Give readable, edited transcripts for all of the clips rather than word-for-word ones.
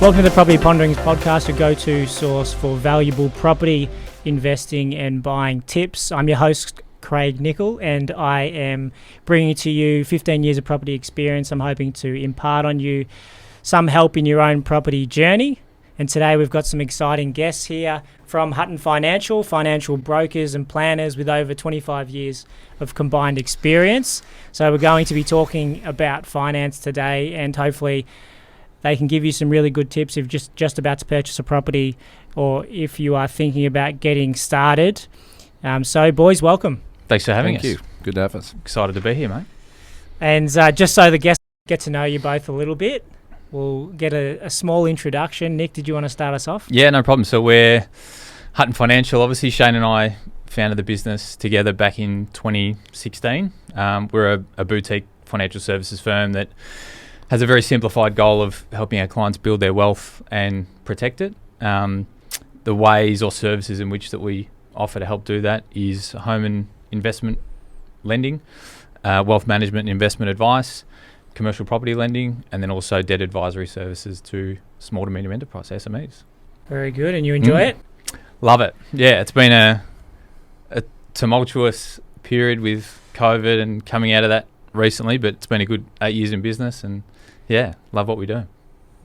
Welcome to the Property Ponderings podcast, your go-to source for valuable property investing and buying tips. I'm your host, Craig Nicol, and I am bringing to you 15 years of property experience. I'm hoping to impart on you some help in your own property journey. And today we've got some exciting guests here from Hutton Financial, financial brokers and planners with over 25 years of combined experience. So we're going to be talking about finance today, and hopefully they can give you some really good tips if you're just about to purchase a property or if you are thinking about getting started. So boys, welcome. Thanks for having us. Thank you. Good to have us. Excited to be here, mate. And just so the guests get to know you both a little bit, we'll get a small introduction. Nick, did you want to start us off? Yeah, no problem. So we're Hutton Financial. Obviously, Shane and I founded the business together back in 2016. We're a boutique financial services firm that has a very simplified goal of helping our clients build their wealth and protect it. The ways or services in which that we offer to help do that is home and investment lending, wealth management and investment advice, commercial property lending, and then also debt advisory services to small to medium enterprise SMEs. Very good. And you enjoy it? Love it. Yeah, it's been a tumultuous period with COVID and coming out of that recently, but it's been a good 8 years in business, and yeah, love what we do.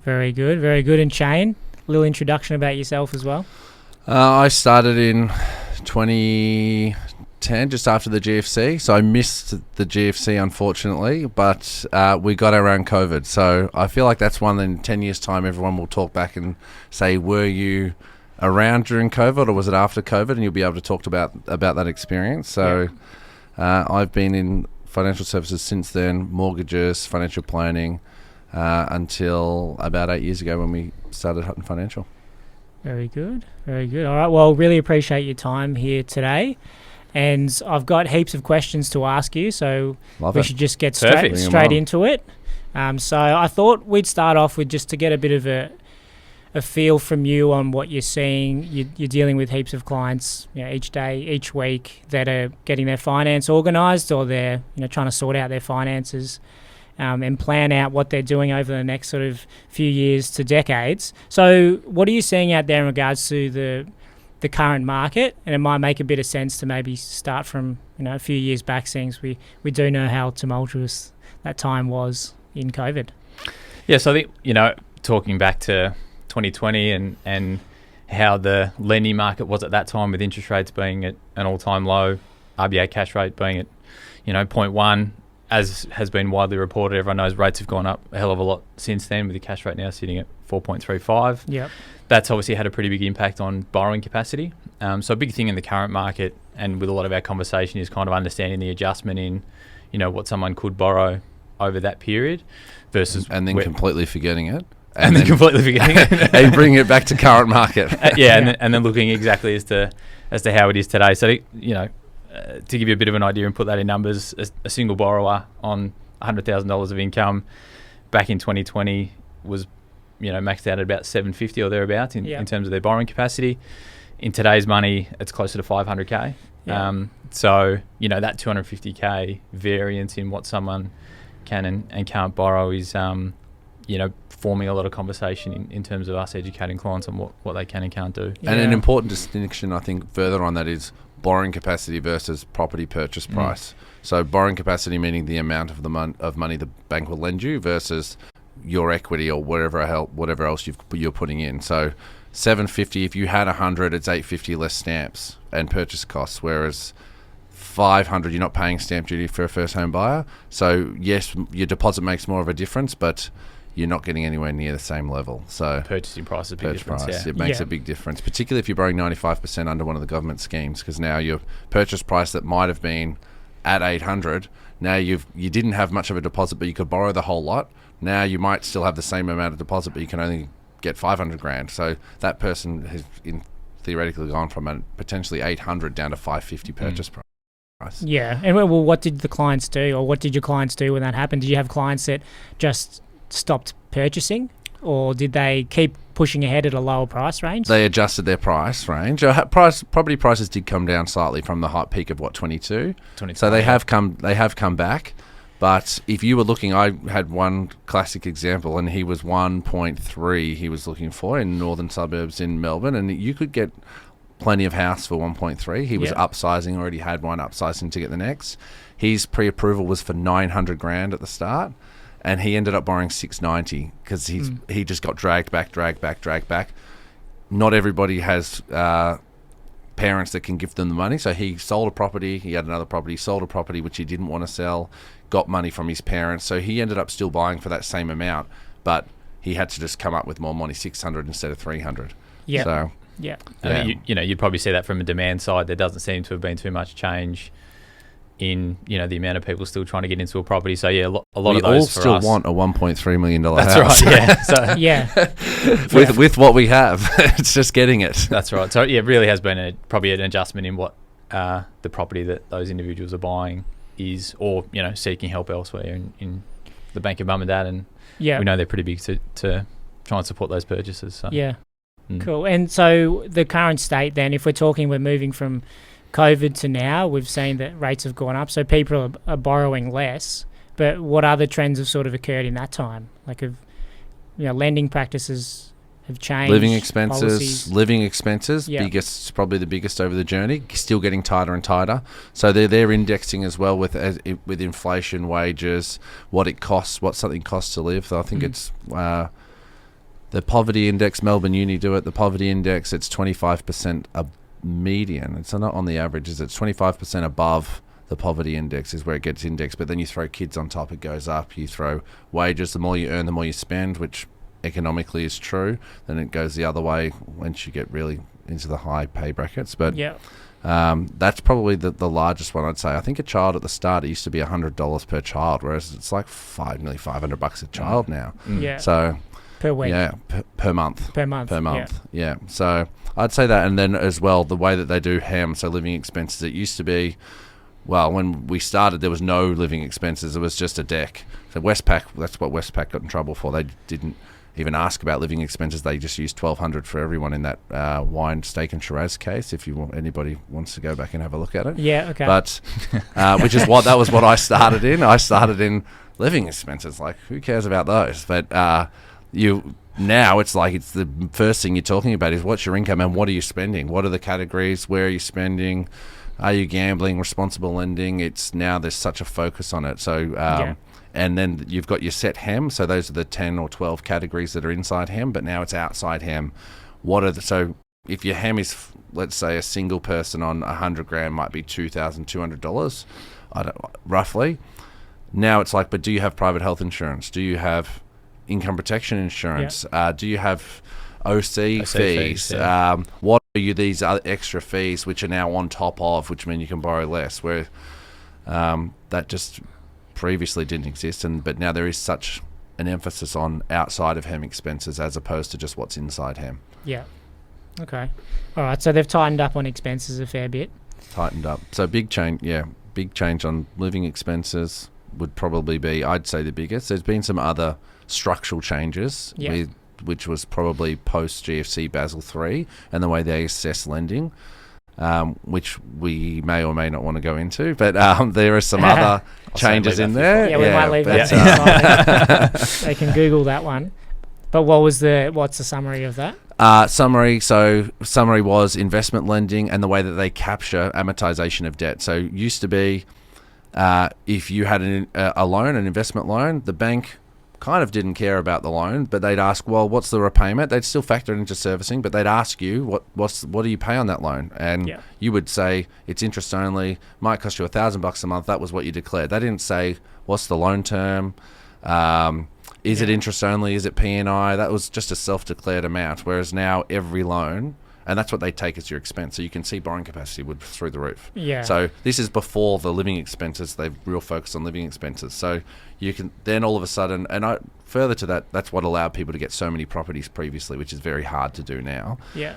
Very good, very good. And Shane, a little introduction about yourself as well. I started in 2010, just after the GFC. So I missed the GFC, unfortunately, but we got around COVID. So I feel like that's one in 10 years' time, everyone will talk back and say, were you around during COVID or was it after COVID? And you'll be able to talk about that experience. So I've been in financial services since then, mortgages, financial planning, until about 8 years ago when we started Hutton Financial. Very good, very good. All right, well, really appreciate your time here today. And I've got heaps of questions to ask you, so we should just get straight into it. So I thought we'd start off with just to get a bit of a feel from you on what you're seeing. You're dealing with heaps of clients, each day, each week, that are getting their finance organised, or they're trying to sort out their finances and plan out what they're doing over the next sort of few years to decades. So what are you seeing out there in regards to the current market? And it might make a bit of sense to maybe start from a few years back, since we do know how tumultuous that time was in COVID. Yeah, so I think talking back to 2020 and how the lending market was at that time, with interest rates being at an all-time low, RBA cash rate being at 0.1, as has been widely reported. Everyone knows rates have gone up a hell of a lot since then, with the cash rate now sitting at 4.35. Yep. That's obviously had a pretty big impact on borrowing capacity. So a big thing in the current market, and with a lot of our conversation, is kind of understanding the adjustment in what someone could borrow over that period versus... And then completely forgetting it. And then completely forgetting it. And bringing it back to current market. And then looking exactly as to how it is today. So, to give you a bit of an idea and put that in numbers, a single borrower on $100,000 of income back in 2020 was, maxed out at about $750 or thereabouts in terms of their borrowing capacity. In today's money, it's closer to $500K. Yeah. So, that $250K variance in what someone can and can't borrow is, forming a lot of conversation in terms of us educating clients on what they can and can't do. Yeah. And an important distinction, I think, further on that is borrowing capacity versus property purchase price. So borrowing capacity meaning the amount of money the bank will lend you versus your equity or whatever else you're putting in. So $750, if you had 100, it's $850 less stamps and purchase costs, whereas $500, you're not paying stamp duty for a first home buyer. So yes, your deposit makes more of a difference, but you're not getting anywhere near the same level. So purchasing price is a big difference. It makes a big difference, particularly if you're borrowing 95% under one of the government schemes, because now your purchase price that might have been at 800, now you didn't have much of a deposit, but you could borrow the whole lot. Now you might still have the same amount of deposit, but you can only get 500 grand. So that person has theoretically gone from a potentially 800 down to 550 purchase price. Yeah. And well, what did the clients do, or what did your clients do when that happened? Did you have clients that just stopped purchasing, or did they keep pushing ahead at a lower price range? They adjusted their price range. Property prices did come down slightly from the high peak of 22. So they have come back, But if you were looking, I had one classic example, and he was 1.3 he was looking for in northern suburbs in Melbourne, and you could get plenty of house for 1.3. He was upsizing, already had one, upsizing to get the next. His pre-approval was for 900 grand at the start, and he ended up borrowing 690 because he just got dragged back. Not everybody has parents that can give them the money, so he sold a property, he had another property, sold a property which he didn't want to sell, got money from his parents, so he ended up still buying for that same amount, but he had to just come up with more money, 600 instead of 300. Yeah. So yeah. I mean, you'd probably see that from a demand side. There doesn't seem to have been too much change in the amount of people still trying to get into a property. So yeah, a lot of those we for all us. still want a $1.3 million That's house. right. Yeah. So Yeah. with what we have, it's just getting it. That's right. So yeah, it really has been probably an adjustment in what the property that those individuals are buying is, or seeking help elsewhere in the bank of mum and dad, and we know they're pretty big to try and support those purchases. So. Yeah. Cool. And so the current state then, if we're moving from COVID to now, we've seen that rates have gone up, so people are borrowing less. But what other trends have sort of occurred in that time? Like, lending practices have changed. Living expenses, biggest, probably the biggest over the journey, still getting tighter and tighter. So they're indexing as well with inflation, wages, what something costs to live. So I think it's the poverty index. Melbourne Uni do it. The poverty index, it's 25% a median. It's not on the averages. It's 25% above the poverty index is where it gets indexed. But then you throw kids on top, it goes up. You throw wages, the more you earn, the more you spend, which economically is true. Then it goes the other way once you get really into the high pay brackets. But that's probably the largest one, I'd say. I think a child at the start, it used to be $100 per child, whereas it's like nearly $500 a child now. So per week. Yeah, per month. Per month. Yeah. So I'd say that, and then as well, the way that they do HEM, so living expenses, it used to be, well, when we started, there was no living expenses. It was just a deck. So Westpac, that's what Westpac got in trouble for. They didn't even ask about living expenses. They just used $1,200 for everyone in that wine, steak and Shiraz case, if anybody wants to go back and have a look at it. Yeah, okay. But, that was what I started in. I started in living expenses. Like, who cares about those? But now it's like it's the first thing you're talking about is what's your income and what are you spending? What are the categories? Where are you spending? Are you gambling? Responsible lending? It's now there's such a focus on it. So and then you've got your set HEM. So those are the 10 or 12 categories that are inside HEM, but now it's outside HEM. So if your HEM is, let's say, a single person on 100 grand might be $2,200, roughly. Now it's like, but do you have private health insurance? Do you have income protection insurance? Do you have OC fees? What are these other extra fees which are now on top of, which mean you can borrow less, where that just previously didn't exist, but now there is such an emphasis on outside of HEM expenses as opposed to just what's inside HEM. Yeah. Okay. All right, so they've tightened up on expenses a fair bit. Tightened up. So big change on living expenses would probably be, I'd say, the biggest. There's been some other structural changes, which was probably post GFC Basel III and the way they assess lending, which we may or may not want to go into, but there are some other changes in there. Yeah, we might leave that. They can Google that one. But what's the summary of that? Summary was investment lending and the way that they capture amortization of debt. So it used to be if you had a loan, an investment loan, the bank kind of didn't care about the loan, but they'd ask, well, what's the repayment? They'd still factor it into servicing, but they'd ask you, what do you pay on that loan? And you would say it's interest only, might cost you $1,000 a month. That was what you declared. They didn't say what's the loan term, is it interest only, is it P&I? That was just a self-declared amount. Whereas now every loan, and that's what they take as your expense. So you can see borrowing capacity would through the roof. Yeah. So this is before the living expenses. They've real focused on living expenses. So you can then all of a sudden, further to that, that's what allowed people to get so many properties previously, which is very hard to do now. Yeah.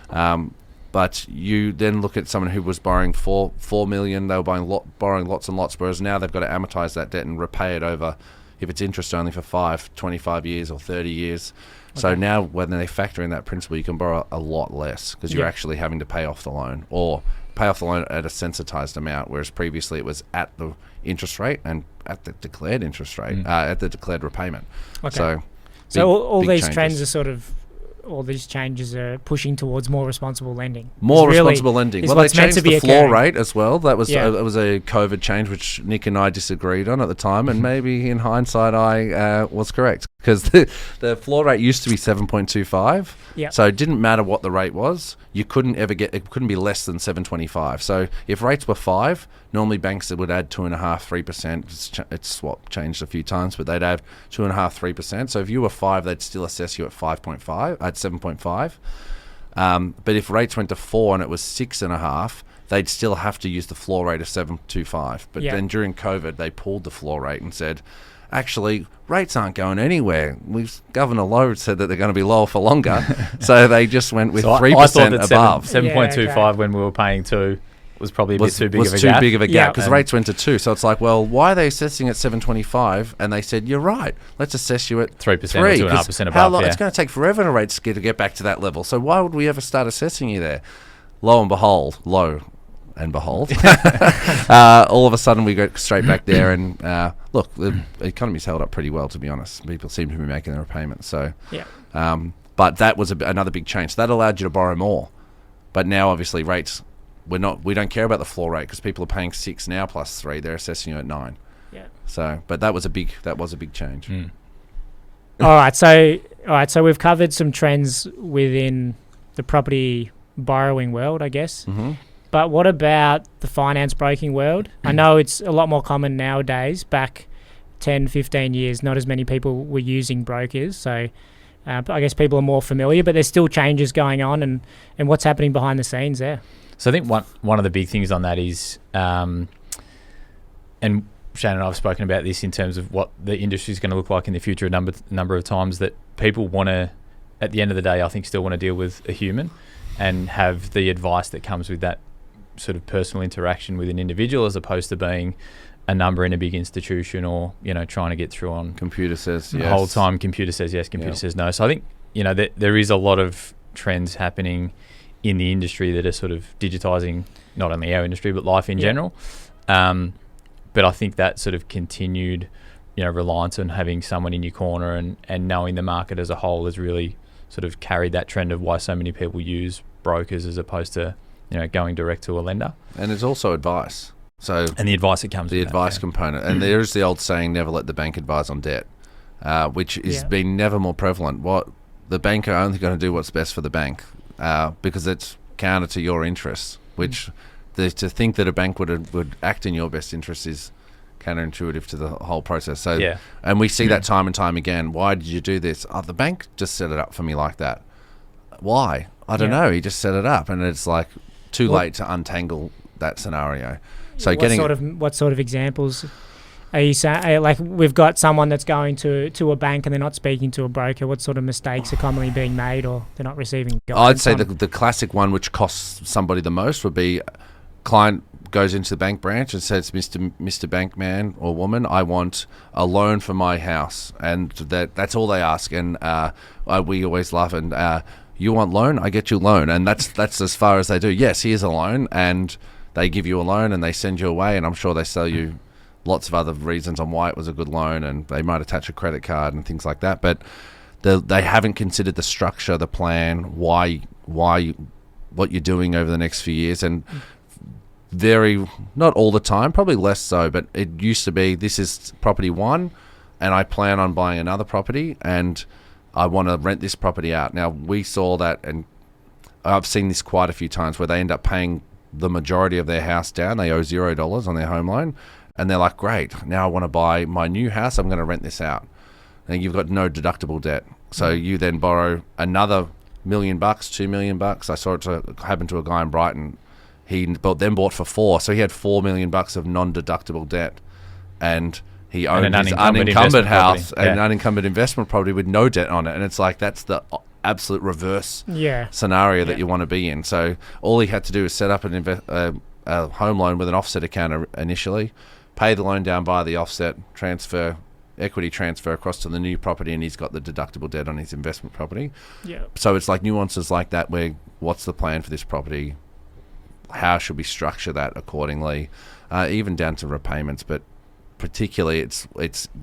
But you then look at someone who was borrowing $4 million. They were borrowing lots and lots, whereas now they've got to amortize that debt and repay it over, if it's interest only, for 5, 25 years or 30 years. So now when they factor in that principal, you can borrow a lot less because you're actually having to pay off the loan, or pay off the loan at a sensitized amount, whereas previously it was at the interest rate and at the declared interest rate, at the declared repayment. Okay. So all these trends are sort of, all these changes are pushing towards more responsible lending. More responsible lending. Well, they changed the floor rate as well. That was it was a COVID change, which Nick and I disagreed on at the time, and maybe in hindsight I was correct, because the floor rate used to be 7.25. Yeah. So it didn't matter what the rate was. You couldn't ever it couldn't be less than 7.25. So if rates were 5, normally banks would add 2.5%, 3%. It's changed a few times, but they'd add 2.5%, 3%. So if you were 5, they'd still assess you at 5.5, at 7.5. But if rates went to 4 and it was 6.5, they'd still have to use the floor rate of 7.25. But then during COVID, they pulled the floor rate and said, actually, rates aren't going anywhere. Governor Lowe said that they're going to be lower for longer. So they just went with 3% above. 7.25 when we were paying 2 was probably a bit too big of a gap. Too big of a gap because rates went to 2. So it's like, well, why are they assessing at 7.25? And they said, you're right. Let's assess you at 3% or 2.5% above. It's going to take forever for rates to get back to that level. So why would we ever start assessing you there? Lo and behold, all of a sudden we go straight back there, and look, the economy's held up pretty well, to be honest. People seem to be making their repayments. So, but that was another big change. That allowed you to borrow more, but now obviously rates, we don't care about the floor rate because people are paying 6 now plus 3. They're assessing you at 9. Yeah. So, but that was a big change. All right. So we've covered some trends within the property borrowing world, I guess. Mm-hmm. But what about the finance broking world? I know it's a lot more common nowadays. Back 10, 15 years, not as many people were using brokers. So I guess people are more familiar, but there's still changes going on and what's happening behind the scenes there. So I think one of the big things on that is, and Shannon and I have spoken about this in terms of what the industry is going to look like in the future a number of times, that people want to, at the end of the day, I think still want to deal with a human and have the advice that comes with that sort of personal interaction with an individual, as opposed to being a number in a big institution or, trying to get through on computer says yes. The whole time computer says yes, computer says no. So I think, there is a lot of trends happening in the industry that are sort of digitizing not only our industry but life in general. But I think that sort of continued, reliance on having someone in your corner and knowing the market as a whole has really sort of carried that trend of why so many people use brokers as opposed to going direct to a lender. And there's also advice. And the advice that comes with the advice component. And there's the old saying, never let the bank advise on debt, which has been never more prevalent. What the bank are only going to do what's best for the bank, because it's counter to your interests, which to think that a bank would act in your best interest is counterintuitive to the whole process. So, and we see that time and time again. Why did you do this? Oh, the bank just set it up for me like that. Why? I don't know. He just set it up, and it's like too late to untangle that scenario. So what sort of examples are you saying? Like, we've got someone that's going to a bank and they're not speaking to a broker. What sort of mistakes are commonly being made, or they're not receiving guidance? I'd say the classic one, which costs somebody the most, would be client goes into the bank branch and says, Mr. Bank man or woman, I want a loan for my house, and that's all they ask. And we always laugh and. You want loan? I get you loan. And that's as far as they do. Yes, here's a loan, and they give you a loan and they send you away, and I'm sure they sell you lots of other reasons on why it was a good loan, and they might attach a credit card and things like that. But they haven't considered the structure, the plan, why what you're doing over the next few years. And not all the time, probably less so, but it used to be, this is property 1 and I plan on buying another property and I want to rent this property out. Now, we saw that, and I've seen this quite a few times, where they end up paying the majority of their house down. They owe $0 on their home loan, and they're like, great, now I want to buy my new house, I'm going to rent this out. And you've got no deductible debt. So you then borrow another $1 million, $2 million. I saw it happen to a guy in Brighton. He then bought for 4, so he had $4 million of non-deductible debt. And he owned his unencumbered house and an unencumbered investment property with no debt on it. And it's like, that's the absolute reverse scenario that you want to be in. So all he had to do is set up a home loan with an offset account initially, pay the loan down by the offset, equity transfer across to the new property, and he's got the deductible debt on his investment property. Yeah. So it's like nuances like that where, what's the plan for this property? how should we structure that accordingly, even down to repayments. But particularly, it's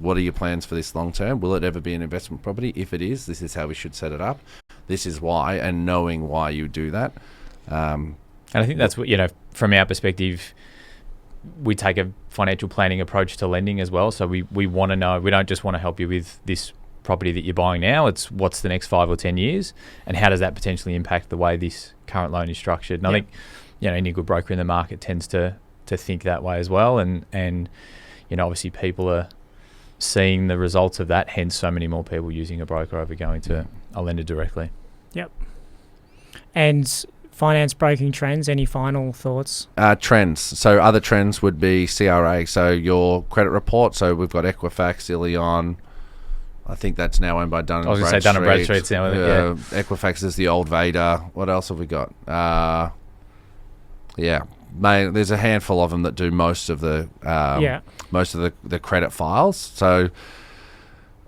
what are your plans for this long term? Will it ever be an investment property? If it is, this is how we should set it up. This is why, and knowing why you do that. And I think that's what, from our perspective, we take a financial planning approach to lending as well. So we want to know, we don't just want to help you with this property that you're buying now. It's what's the next 5 or 10 years, and how does that potentially impact the way this current loan is structured. And I think, any good broker in the market tends to think that way as well. And obviously people are seeing the results of that, hence so many more people using a broker over going to a lender directly. Yep. And finance broking trends, any final thoughts? Trends. So other trends would be CRA. So your credit report. So we've got Equifax, Ilion. I think that's now owned by Dun & Bradstreet. I was going to say Dun & Bradstreet's now. Equifax is the old Vader. What else have we got? There's a handful of them that do most of the credit files. So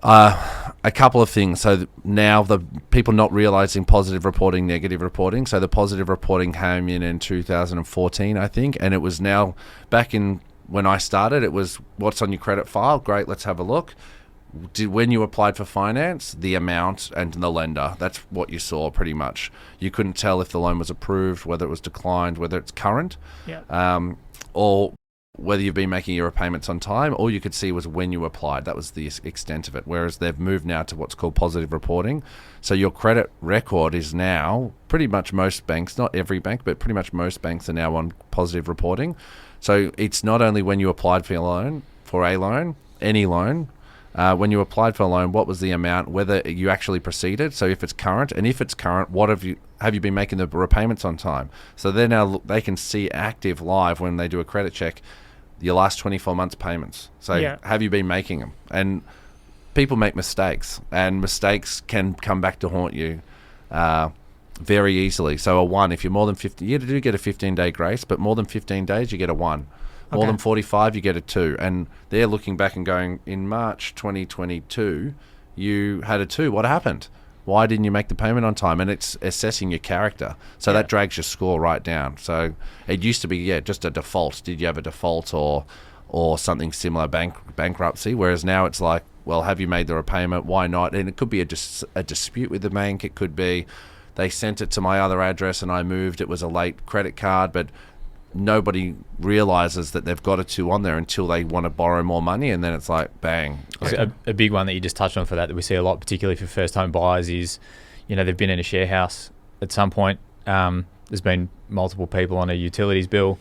a couple of things. So now the people not realizing positive reporting, negative reporting. So the positive reporting came in 2014, I think, and it was now back in when I started. It was what's on your credit file. Great, let's have a look. When you applied for finance, the amount and the lender, that's what you saw pretty much. You couldn't tell if the loan was approved, whether it was declined, whether it's current, or whether you've been making your repayments on time. All you could see was when you applied. That was the extent of it. Whereas they've moved now to what's called positive reporting. So your credit record is now pretty much most banks, not every bank, but pretty much most banks are now on positive reporting. So it's not only when you applied for any loan, when you applied for a loan, what was the amount, whether you actually proceeded, so if it's current, and if it's current, what have you been making the repayments on time? So they can see active live when they do a credit check, your last 24 months payments. So have you been making them? And people make mistakes, and mistakes can come back to haunt you very easily. So a 1, if you're more than 50, you do get a 15-day grace, but more than 15 days, you get a 1. More than 45, you get a 2. And they're looking back and going, in March 2022, you had a 2. What happened? Why didn't you make the payment on time? And it's assessing your character. So that drags your score right down. So it used to be, just a default. Did you have a default or something similar, bankruptcy? Whereas now it's like, well, have you made the repayment? Why not? And it could be a dispute with the bank. It could be they sent it to my other address and I moved. It was a late credit card, but nobody realizes that they've got a 2 on there until they want to borrow more money, and then it's like bang. A big one that you just touched on for that we see a lot, particularly for first home buyers, is they've been in a share house at some point. There's been multiple people on a utilities bill.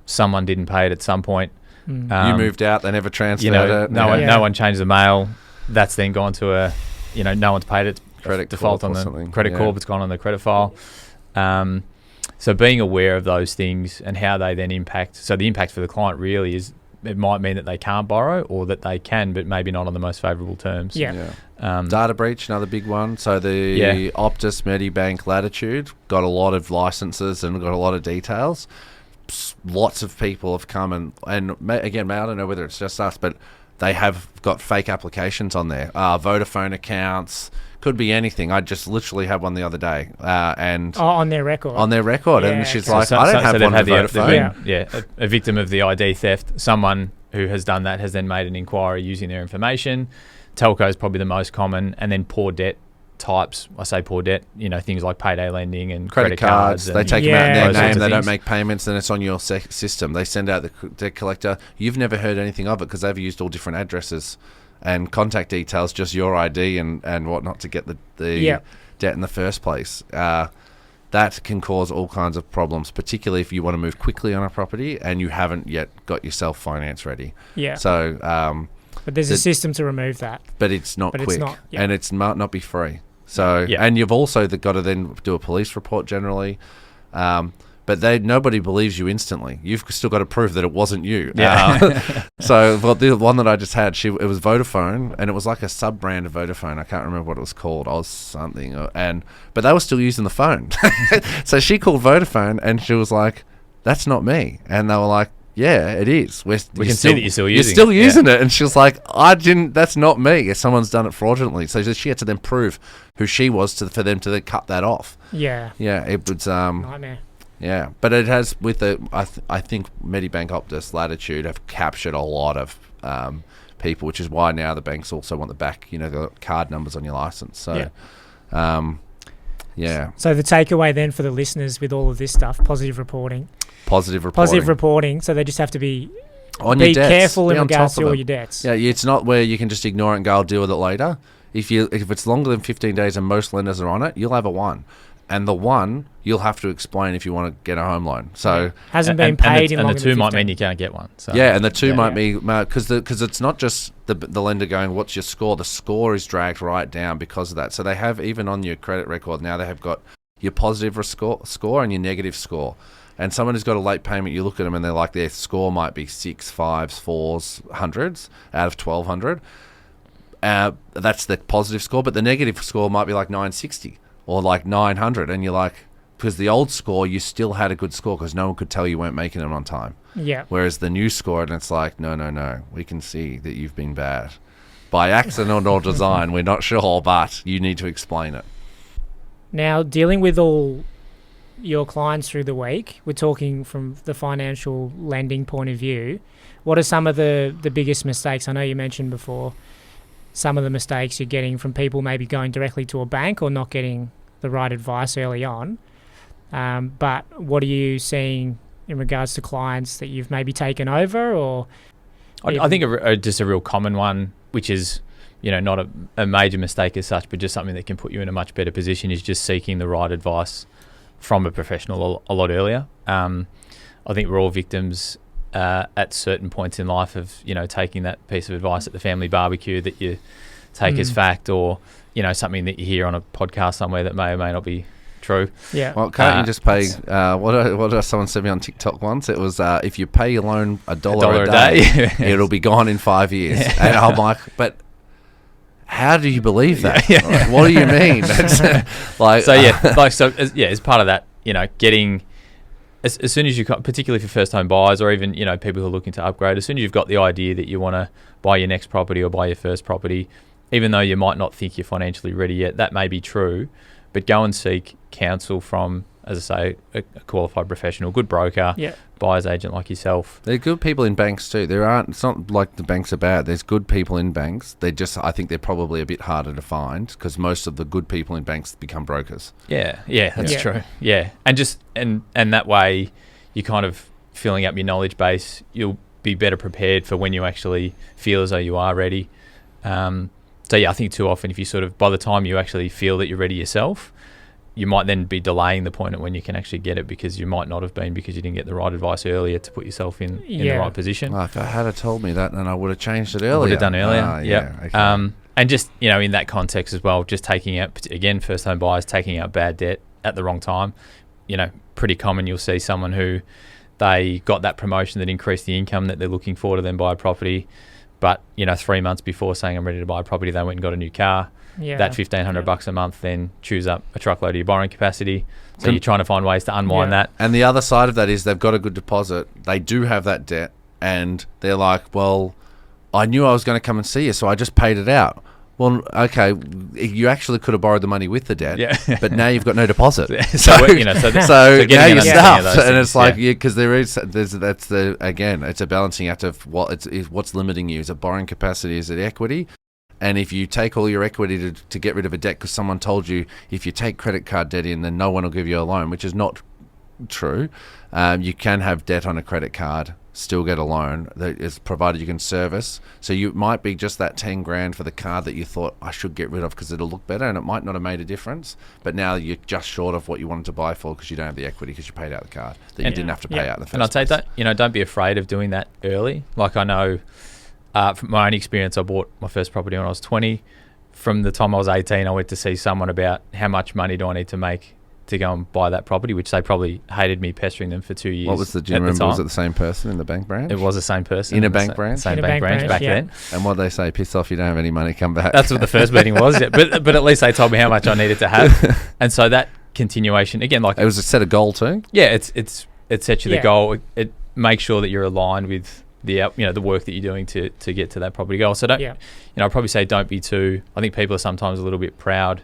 Someone didn't pay it at some point. You moved out, they never transferred it. No one changed the mail. That's then gone to no one's paid it. Credit default on the credit corp. It's gone on the credit file. So being aware of those things and how they then impact. So the impact for the client really is, it might mean that they can't borrow, or that they can, but maybe not on the most favourable terms. Data breach, another big one. So the Optus, Medibank, Latitude got a lot of licenses and got a lot of details. Lots of people have come and again, I don't know whether it's just us, but they have got fake applications on there. Vodafone accounts. Could be anything. I just literally had one the other day, and on their record. And she's like, I don't have one of Vodafone. A victim of the ID theft. Someone who has done that has then made an inquiry using their information. Telco is probably the most common, and then poor debt types. I say poor debt, things like payday lending and credit cards. They take them out in their name. They don't make payments, and it's on your system. They send out the debt collector. You've never heard anything of it because they've used all different addresses and contact details, just your ID and whatnot to get the debt in the first place. That can cause all kinds of problems, particularly if you want to move quickly on a property and you haven't yet got yourself finance ready. So, but there's a system to remove that. But it's not quick, and it might not be free. So, and you've also got to then do a police report generally. But nobody believes you instantly. You've still got to prove that it wasn't you. So the one that I just had, it was Vodafone, and it was like a sub-brand of Vodafone. I can't remember what it was called. I was something, but they were still using the phone. So she called Vodafone, and she was like, "That's not me." And they were like, "Yeah, it is. We can see that you're still using it." You're still using it. And she was like, "I didn't. That's not me. Someone's done it fraudulently." So she had to then prove who she was for them to then cut that off. Yeah, it was nightmare. Yeah, but it has with the I think Medibank, Optus, Latitude have captured a lot of people, which is why now the banks also want the back, the card numbers on your license. So, yeah. So the takeaway then for the listeners with all of this stuff, positive reporting. So they just have to be careful in regards to all your debts. Yeah, it's not where you can just ignore it and go, I'll deal with it later. If it's longer than 15 days and most lenders are on it, you'll have a 1. And the 1, you'll have to explain if you want to get a home loan. So hasn't been paid in longer than 15. And the 2 might mean you can't get one. So. Yeah, and the 2 might be because it's not just the lender going, what's your score? The score is dragged right down because of that. So they have, even on your credit record now, they have got your positive score and your negative score. And someone who's got a late payment, you look at them and they're like, their score might be 6, 5s, 4s, 100s out of 1,200. That's the positive score, but the negative score might be like 960. Or like 900, and you're like, because the old score, you still had a good score because no one could tell you weren't making it on time. Yeah. Whereas the new score, and it's like, no, we can see that you've been bad. By accident or design, we're not sure, but you need to explain it. Now, dealing with all your clients through the week, we're talking from the financial lending point of view, what are some of the biggest mistakes? I know you mentioned before some of the mistakes you're getting from people maybe going directly to a bank or not getting the right advice early on. But what are you seeing in regards to clients that you've maybe taken over? Or I think just a real common one, which is not a major mistake as such, but just something that can put you in a much better position, is just seeking the right advice from a professional a lot earlier. I think we're all victims at certain points in life of taking that piece of advice at the family barbecue that you take as fact, or something that you hear on a podcast somewhere that may or may not be true. Yeah. Well, can't you just pay? What someone said to me on TikTok once? It was if you pay your loan $1 a day, it'll be gone in 5 years. And I'm like, but how do you believe that? Yeah. Like, what do you mean? As part of that, getting. As soon as you, particularly for first-home buyers or even people who are looking to upgrade, as soon as you've got the idea that you want to buy your next property or buy your first property, even though you might not think you're financially ready yet, that may be true, but go and seek counsel from, as I say, a qualified professional, good broker, buyer's agent like yourself. There are good people in banks too. It's not like the banks are bad. There's good people in banks. I think they're probably a bit harder to find because most of the good people in banks become brokers. Yeah, that's true. Yeah, and that way you're kind of filling up your knowledge base. You'll be better prepared for when you actually feel as though you are ready. I think too often if you sort of, by the time you actually feel that you're ready yourself, you might then be delaying the point at when you can actually get it because you might not have been, because you didn't get the right advice earlier to put yourself in the right position. Well, if I had told me that, then I would have changed it earlier. Would have done earlier. Okay. And just, in that context as well, just taking out, again, first home buyers, taking out bad debt at the wrong time. Pretty common. You'll see someone who they got that promotion that increased the income that they're looking for to then buy a property. But, 3 months before saying I'm ready to buy a property, they went and got a new car. Yeah. That $1,500 a month then chews up a truckload of your borrowing capacity. So you're trying to find ways to unwind that. And the other side of that is they've got a good deposit. They do have that debt. And they're like, well, I knew I was going to come and see you, so I just paid it out. Well, okay, you actually could have borrowed the money with the debt, but now you've got no deposit. So now you're stuffed. And it's like, because it's a balancing act of what's limiting you. Is it borrowing capacity? Is it equity? And if you take all your equity to get rid of a debt because someone told you if you take credit card debt in, then no one will give you a loan, which is not true. You can have debt on a credit card, still get a loan, that is provided you can service. So you might be just that 10 grand for the car that you thought I should get rid of because it'll look better, and it might not have made a difference. But now you're just short of what you wanted to buy for because you don't have the equity because you paid out the card that you didn't have to pay out in the first place. And I'd say that, don't be afraid of doing that early. Like I know... from my own experience, I bought my first property when I was 20. From the time I was 18, I went to see someone about how much money do I need to make to go and buy that property, which they probably hated me pestering them for 2 years. What was do you remember, was it the same person in the bank branch? It was the same person. In a bank branch? Same bank branch back then. And what did they say? Piss off, you don't have any money, come back. That's what the first meeting was. But at least they told me how much I needed to have. And so that continuation, again, like... It was a set a goal too? Yeah, it sets you the goal. It makes sure that you're aligned with... the work that you're doing to get to that property goal. So I'd probably say don't be too... I think people are sometimes a little bit proud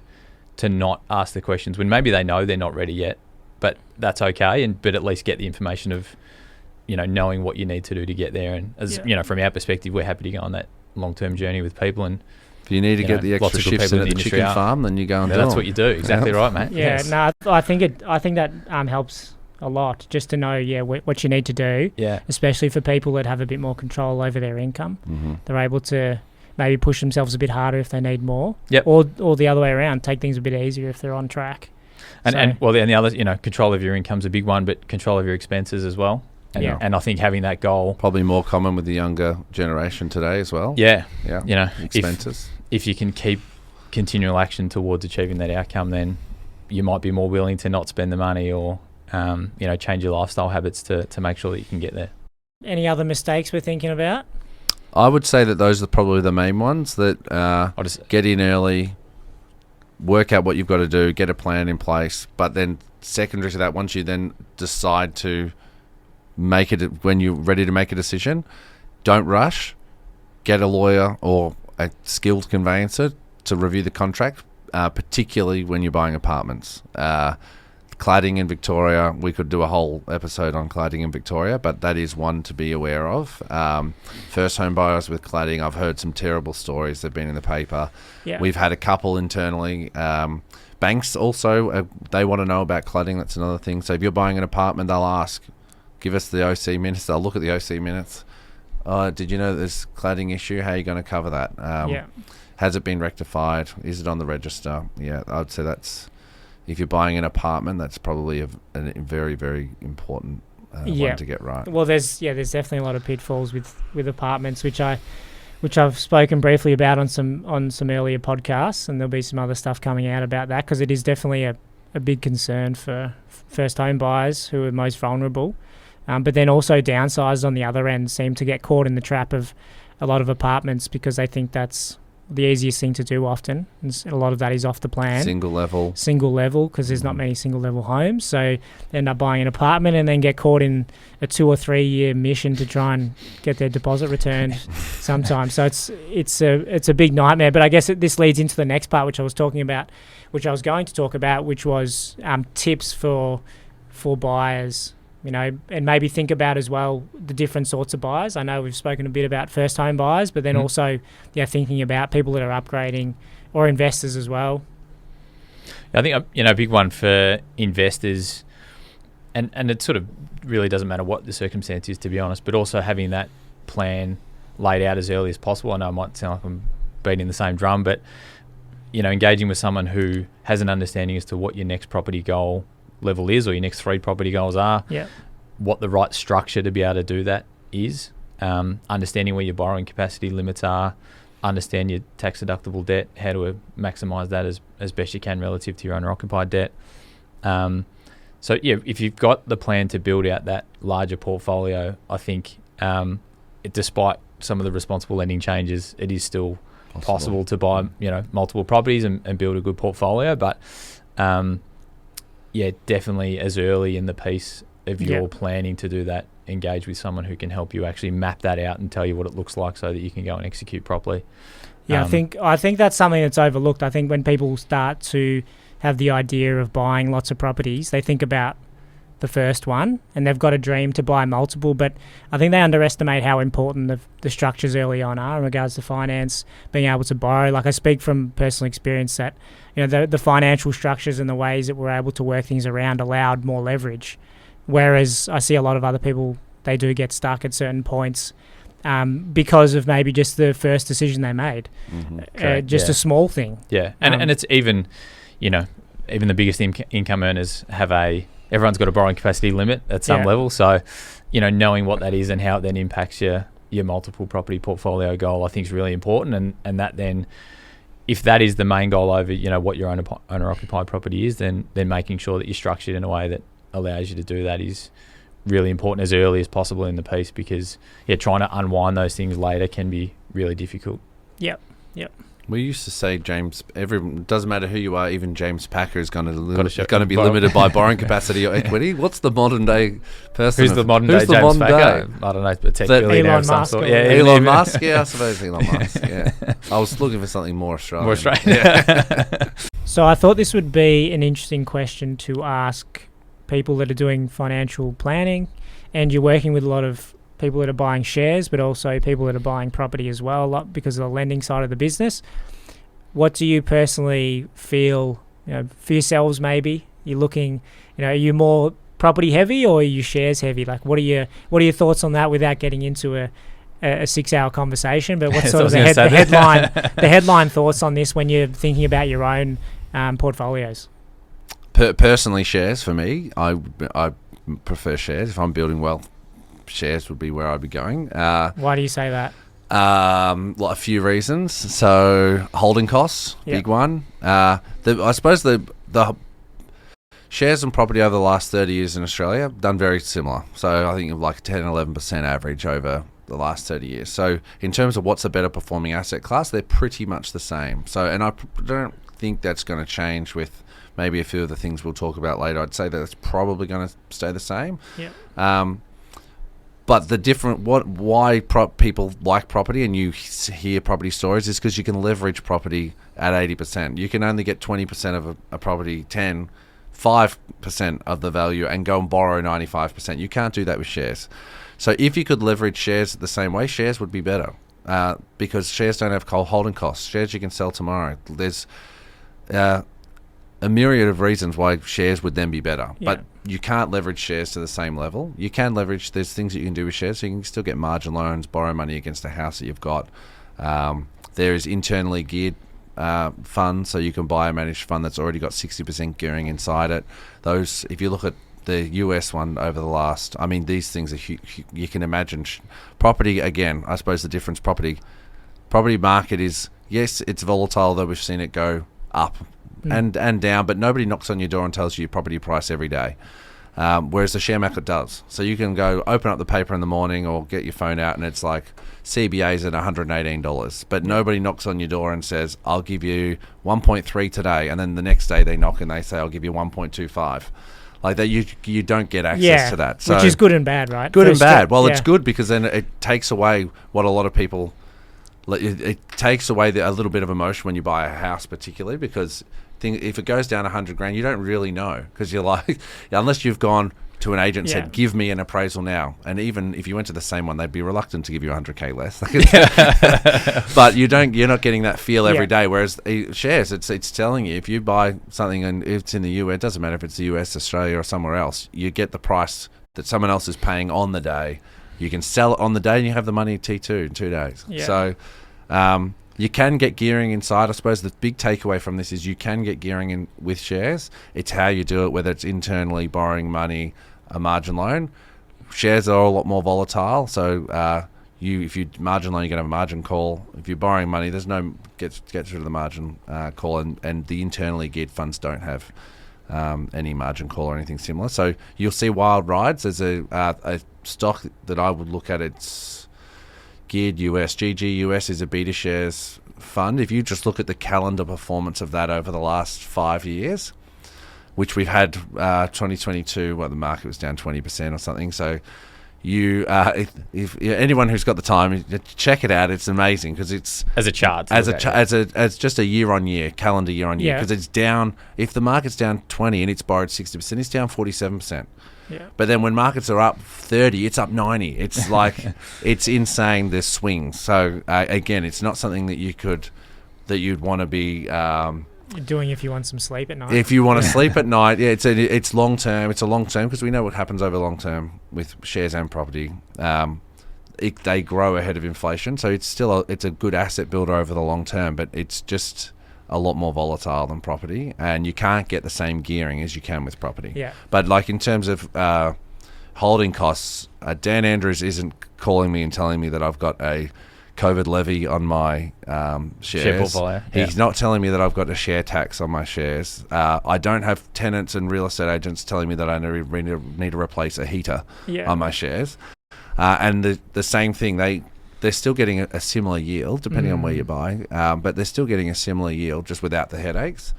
to not ask the questions when maybe they know they're not ready yet. but that's okay. But at least get the information of, knowing what you need to do to get there. And as from our perspective, we're happy to go on that long-term journey with people. And if you need to get the extra shifts in at the chicken farm, then you go and do that's them. what you do. Exactly right, mate. Yeah, no, I think that helps a lot, just to know what you need to do. Yeah, especially for people that have a bit more control over their income. Mm-hmm. They're able to maybe push themselves a bit harder if they need more. Yep. Or the other way around, take things a bit easier if they're on track. And the other, control of your income's a big one, but control of your expenses as well. And I think having that goal, probably more common with the younger generation today as well. Yeah. Expenses. If you can keep continual action towards achieving that outcome, then you might be more willing to not spend the money or change your lifestyle habits to make sure that you can get there. Any other mistakes we're thinking about? I would say that those are probably the main ones, that get in early, work out what you've got to do, get a plan in place, but then secondary to that, once you then decide to make it, when you're ready to make a decision, don't rush, get a lawyer or a skilled conveyancer to review the contract, particularly when you're buying apartments. Cladding in Victoria, we could do a whole episode on cladding in Victoria, but that is one to be aware of. First home buyers with cladding, I've heard some terrible stories. They've been in the paper. Yeah. We've had a couple internally. Banks also, they want to know about cladding. That's another thing. So if you're buying an apartment, they'll ask, give us the OC minutes. They'll look at the OC minutes. Did you know there's cladding issue? How are you going to cover that? Has it been rectified? Is it on the register? Yeah, I'd say that's... If you're buying an apartment, that's probably a very, very important one to get right. Well, there's definitely a lot of pitfalls with apartments, which I've spoken briefly about on some earlier podcasts, and there'll be some other stuff coming out about that, because it is definitely a big concern for first home buyers who are most vulnerable. But then also downsizers on the other end seem to get caught in the trap of a lot of apartments because they think that's the easiest thing to do often. And a lot of that is off the plan. Single level, because there's not many single level homes. So they end up buying an apartment and then get caught in a 2 or 3 year mission to try and get their deposit returned sometimes. So it's a big nightmare. But I guess this leads into the next part, which I was going to talk about, which was tips for buyers. And maybe think about as well the different sorts of buyers. I know we've spoken a bit about first home buyers, but then also thinking about people that are upgrading or investors as well. I think a big one for investors, and it sort of really doesn't matter what the circumstance is, to be honest, but also having that plan laid out as early as possible. I know it might sound like I'm beating the same drum, but engaging with someone who has an understanding as to what your next property goal level is, or your next 3 property goals are, what the right structure to be able to do that is, understanding where your borrowing capacity limits are, understand your tax deductible debt, how to maximise that as best you can relative to your owner occupied debt. If you've got the plan to build out that larger portfolio, I think despite some of the responsible lending changes, it is still possible to buy multiple properties and build a good portfolio, but definitely as early in the piece of your planning to do that, engage with someone who can help you actually map that out and tell you what it looks like so that you can go and execute properly. I think that's something that's overlooked. I think when people start to have the idea of buying lots of properties, they think about the first one and they've got a dream to buy multiple, but I think they underestimate how important the structures early on are in regards to finance, being able to borrow. Like, I speak from personal experience that the financial structures and the ways that we're able to work things around allowed more leverage, whereas I see a lot of other people, they do get stuck at certain points because of maybe just the first decision they made. A small thing. And it's even the biggest income earners everyone's got a borrowing capacity limit at some level. So, knowing what that is and how it then impacts your multiple property portfolio goal, I think is really important. And that then, if that is the main goal over, what your owner occupied property is, then making sure that you're structured in a way that allows you to do that is really important as early as possible in the piece, because trying to unwind those things later can be really difficult. Yep. We used to say, James, doesn't matter who you are, even James Packer is going to be limited by borrowing capacity or equity. What's the modern day person? Who's the modern day James Packer? I don't know, but tech billionaire of some sort. Elon Musk. Yeah, I suppose Elon Musk. Yeah, I was looking for something more Australian. So I thought this would be an interesting question to ask people that are doing financial planning, and you're working with a lot of people that are buying shares, but also people that are buying property as well, a lot because of the lending side of the business. What do you personally feel, for yourselves maybe? You're looking, are you more property heavy or are you shares heavy? Like, what are your thoughts on that without getting into a 6-hour conversation? But what's sort of the headline thoughts on this when you're thinking about your own portfolios? Personally, shares for me. I prefer shares. If I'm building wealth, shares would be where I'd be going. Why do you say that? A few reasons. So holding costs, big one. I suppose the shares and property over the last 30 years in Australia have done very similar. So I think like 10-11% average over the last 30 years. So in terms of what's a better performing asset class, they're pretty much the same. So, and I don't think that's going to change with maybe a few of the things we'll talk about later. I'd say that it's probably going to stay the same. Yeah. But why people like property and you hear property stories is because you can leverage property at 80%. You can only get 20% of a property, 5% of the value, and go and borrow 95%. You can't do that with shares. So if you could leverage shares the same way, shares would be better because shares don't have holding costs. Shares you can sell tomorrow. There's a myriad of reasons why shares would then be better. Yeah. But you can't leverage shares to the same level. You can leverage, there's things that you can do with shares, so you can still get margin loans, borrow money against a house that you've got. There is internally geared funds, so you can buy a managed fund that's already got 60% gearing inside it. Those, if you look at the US one over the last, these things are you can imagine. Property, again, I suppose the difference, property market is, yes, it's volatile, though we've seen it go up and down, but nobody knocks on your door and tells you your property price every day. Whereas the share market does. So you can go open up the paper in the morning or get your phone out and it's like CBA's at $118. But nobody knocks on your door and says, I'll give you 1.3 today. And then the next day they knock and they say, I'll give you 1.25. Like that, you don't get access to that. So, which is good and bad, right? Good and bad. Well, it's good because then it takes away what a lot of people... It takes away a little bit of emotion when you buy a house, particularly because if it goes down $100,000, you don't really know because you're like, unless you've gone to an agent and said, give me an appraisal now. And even if you went to the same one, they'd be reluctant to give you $100K less. But you're not getting that feel every day. Whereas shares, it's telling you, if you buy something and it's in the US, it doesn't matter if it's the US, Australia or somewhere else, you get the price that someone else is paying on the day. You can sell it on the day and you have the money T2 in 2 days. Yeah. So you can get gearing inside. I suppose the big takeaway from this is you can get gearing in with shares. It's how you do it, whether it's internally borrowing money, a margin loan. Shares are a lot more volatile. So if you margin loan, you're going to have a margin call. If you're borrowing money, there's no gets rid of the margin call, and the internally geared funds don't have any margin call or anything similar. So you'll see wild rides. There's a stock that I would look at. It's geared US. GGUS is a beta shares fund. If you just look at the calendar performance of that over the last 5 years, which we've had 2022, the market was down 20% or something. So you, if anyone who's got the time, check it out. It's amazing because it's as a chart, as just a year on year, calendar year on year. Because it's down. If the market's down 20 and it's borrowed 60%, it's down 47%. Yeah. But then when markets are up 30, it's up 90. It's like it's insane. There's swings. So again, it's not something that you'd want to be doing if you want some sleep at night. If you want to sleep at night, it's long term. It's a long term because we know what happens over long term with shares and property. They grow ahead of inflation, so it's a good asset builder over the long term. But it's just a lot more volatile than property, and you can't get the same gearing as you can with property. Yeah. But like in terms of holding costs, Dan Andrews isn't calling me and telling me that I've got a COVID levy on my shares. Share portfolio. He's not telling me that I've got a share tax on my shares. I don't have tenants and real estate agents telling me that I need to replace a heater on my shares. And the same thing, they're still getting a similar yield, depending on where you buy, but they're still getting a similar yield just without the headaches.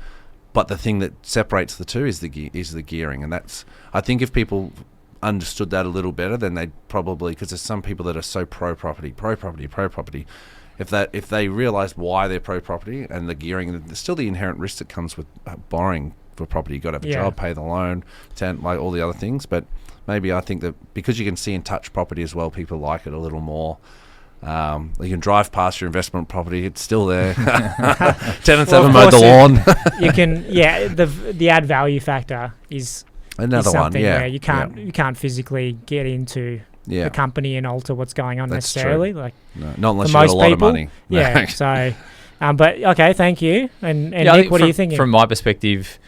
But the thing that separates the two is the gearing, and that's, I think if people understood that a little better, then they'd probably, because there's some people that are so pro-property. If they realised why they're pro-property and the gearing, and there's still the inherent risk that comes with borrowing for property. You've got to have a job, pay the loan, like all the other things. But maybe I think that because you can see and touch property as well, people like it a little more. You can drive past your investment property; it's still there. Tenants haven't mowed the lawn. You can, the add value factor is another something one. where you can't physically get into the company and alter what's going on necessarily. True. Like not unless you got a lot of money. Yeah. So, but okay, thank you. And Nick, what are you thinking? From my perspective,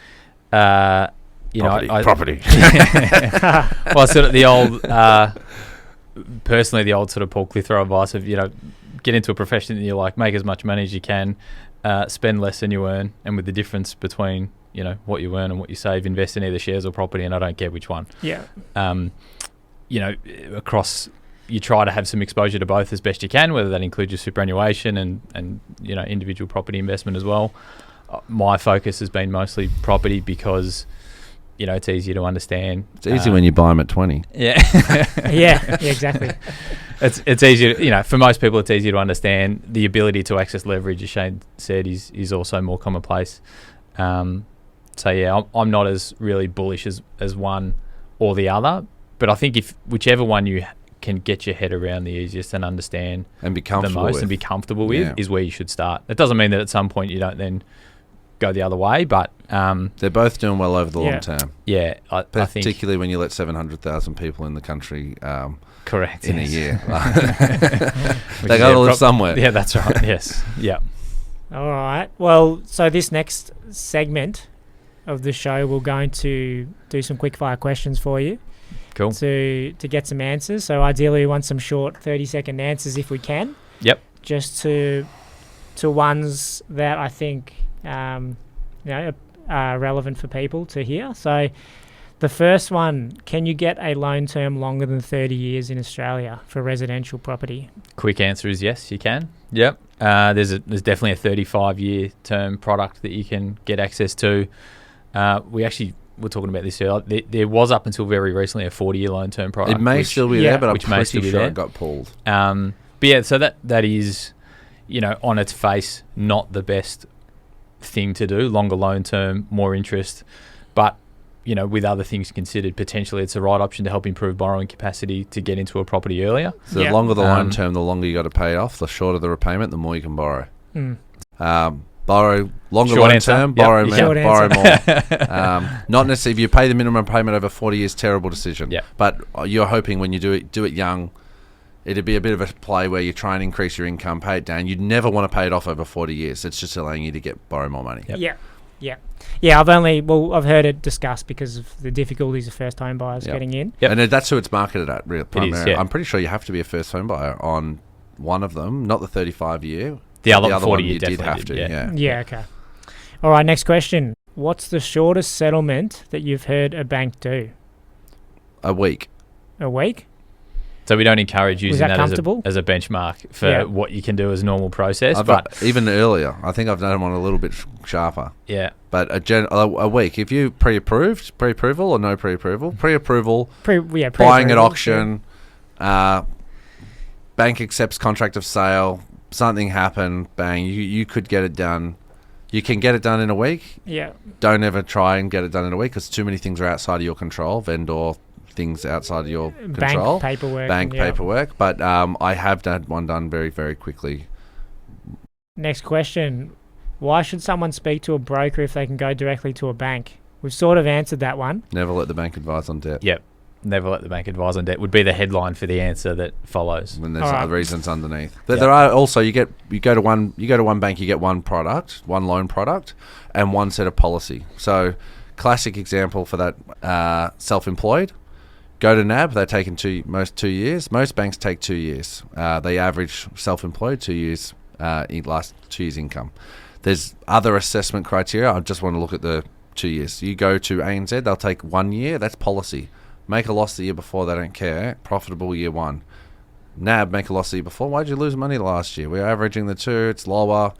property. Well, sort of the old. Personally, the old sort of Paul Clitheroe advice of, get into a profession that you like, make as much money as you can, spend less than you earn, and with the difference between, what you earn and what you save, invest in either shares or property, and I don't care which one. Yeah. Across, you try to have some exposure to both as best you can, whether that includes your superannuation and individual property investment as well. My focus has been mostly property because it's easier to understand. It's easy when you buy them at 20. Yeah. yeah, exactly. It's easier, for most people, it's easier to understand. The ability to access leverage, as Shane said, is also more commonplace. I'm not as really bullish as one or the other, but I think if whichever one you can get your head around the easiest and understand and be comfortable the most with. And be comfortable with is where you should start. It doesn't mean that at some point you don't then go the other way, but they're both doing well over the long term. Yeah, I think particularly when you let 700,000 people in the country. Correct. In a year, they got to live somewhere. Yeah, that's right. Yes. Yeah. All right. Well, so this next segment of the show, we're going to do some quickfire questions for you. Cool. To get some answers. So ideally, we want some short 30-second answers if we can. Yep. Just to ones that I think are relevant for people to hear. So the first one, can you get a loan term longer than 30 years in Australia for residential property? Quick answer is yes, you can. Yep. There's definitely a 35-year term product that you can get access to. We actually were talking about this earlier. There was up until very recently a 40-year loan term product. It may still be there, but I'm pretty sure there. It got pulled. But yeah, so that is, on its face, not the best thing to do. Longer loan term, more interest, but with other things considered, potentially it's the right option to help improve borrowing capacity to get into a property earlier. So the longer the loan term, the longer you got to pay it off. The shorter the repayment, the more you can borrow. Borrow longer loan term, borrow more. Not necessarily if you pay the minimum payment over 40 years, terrible decision. Yeah. But you're hoping when you do it young, it'd be a bit of a play where you try and increase your income, pay it down. You'd never want to pay it off over 40 years. It's just allowing you to borrow more money. Yep. Yeah. I've heard it discussed because of the difficulties of first home buyers getting in. Yep. And that's who it's marketed at, really. Primarily. I'm pretty sure you have to be a first home buyer on one of them, not the 35-year. The other 40 one you did have to. Yeah. Okay. All right. Next question. What's the shortest settlement that you've heard a bank do? A week. A week? So we don't encourage using that as a benchmark for what you can do as a normal process. But even earlier, I think I've done one a little bit sharper. Yeah. But a week, if you pre-approval or no pre-approval, buying at auction, bank accepts contract of sale, something happened, bang, you could get it done. You can get it done in a week. Yeah. Don't ever try and get it done in a week because too many things are outside of your control, vendor things outside of your control. Bank paperwork. But I have had one done very, very quickly. Next question. Why should someone speak to a broker if they can go directly to a bank? We've sort of answered that one. Never let the bank advise on debt. Yep. Never let the bank advise on debt would be the headline for the answer that follows. When there's other reasons underneath. There are also you go to one bank, you get one product, one loan product, and one set of policy. So classic example for that, self-employed. Go to NAB, they're taking 2 years. Most banks take 2 years. They average self-employed 2 years, last 2 years income. There's other assessment criteria. I just want to look at the 2 years. You go to ANZ, they'll take 1 year. That's policy. Make a loss the year before, they don't care. Profitable year one. NAB, make a loss the year before. Why did you lose money last year? We're averaging the 2. It's lower.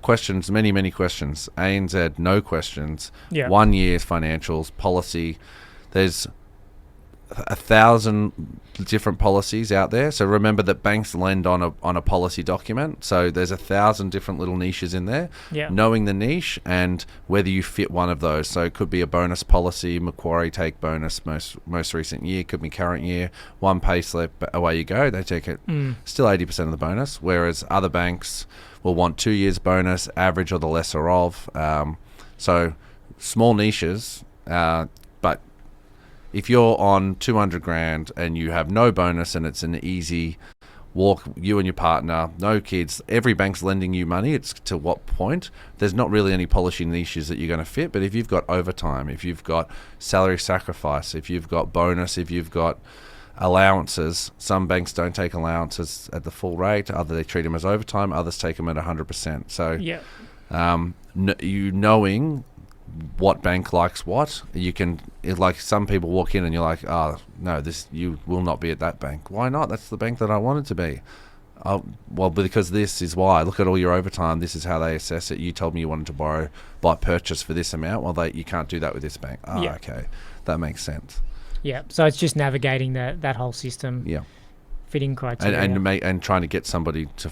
Questions, many, many questions. ANZ, no questions. 1 year's financials, policy. There's 1,000 different policies out there. So remember that banks lend on a policy document. So there's 1,000 different little niches in there. Yeah. Knowing the niche and whether you fit one of those. So it could be a bonus policy, Macquarie take bonus most recent year, could be current year, one pay slip, away you go. They take it, still 80% of the bonus. Whereas other banks will want 2 years bonus, average or the lesser of. So small niches, but if you're on 200 grand and you have no bonus and it's an easy walk, you and your partner, no kids, every bank's lending you money, it's to what point? There's not really any policy niches that you're going to fit, but if you've got overtime, if you've got salary sacrifice, if you've got bonus, if you've got allowances, some banks don't take allowances at the full rate, other they treat them as overtime, others take them at 100%. So you knowing what bank likes what, you can, like some people walk in and you're like, oh no, you will not be at that bank. Why not? That's the bank that I wanted to be. Well, because this is why. Look at all your overtime. This is how they assess it. You told me you wanted to buy purchase for this amount. Well, you can't do that with this bank. Okay, that makes sense. Yeah, so it's just navigating that whole system. Yeah, fitting criteria and trying to get somebody to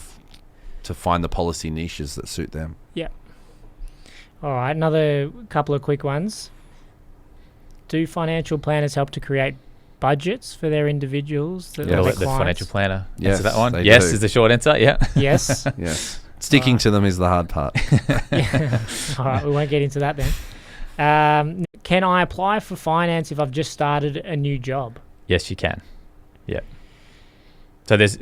find the policy niches that suit them. Yeah. All right, another couple of quick ones. Do financial planners help to create budgets for their individuals? The financial planner answer that one. Yes is the short answer. Yeah. Yes. Yes. Sticking to them is the hard part. Yeah. All right, we won't get into that then. Can I apply for finance if I've just started a new job? Yes, you can. Yeah. So there's,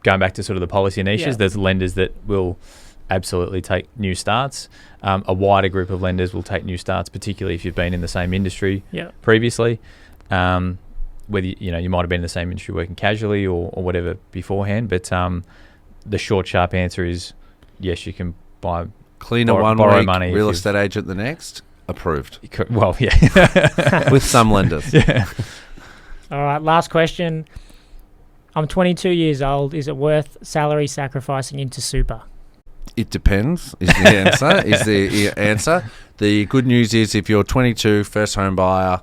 going back to sort of the policy niches, there's lenders that will absolutely take new starts. A wider group of lenders will take new starts, particularly if you've been in the same industry previously. Whether you might have been in the same industry working casually or whatever beforehand. But the short, sharp answer is yes, you can borrow money. Real estate agent the next. Approved. Well, yeah. With some lenders. Yeah. All right, last question. I'm 22 years old. Is it worth salary sacrificing into super? It depends, is the answer. The good news is if you're 22, first home buyer,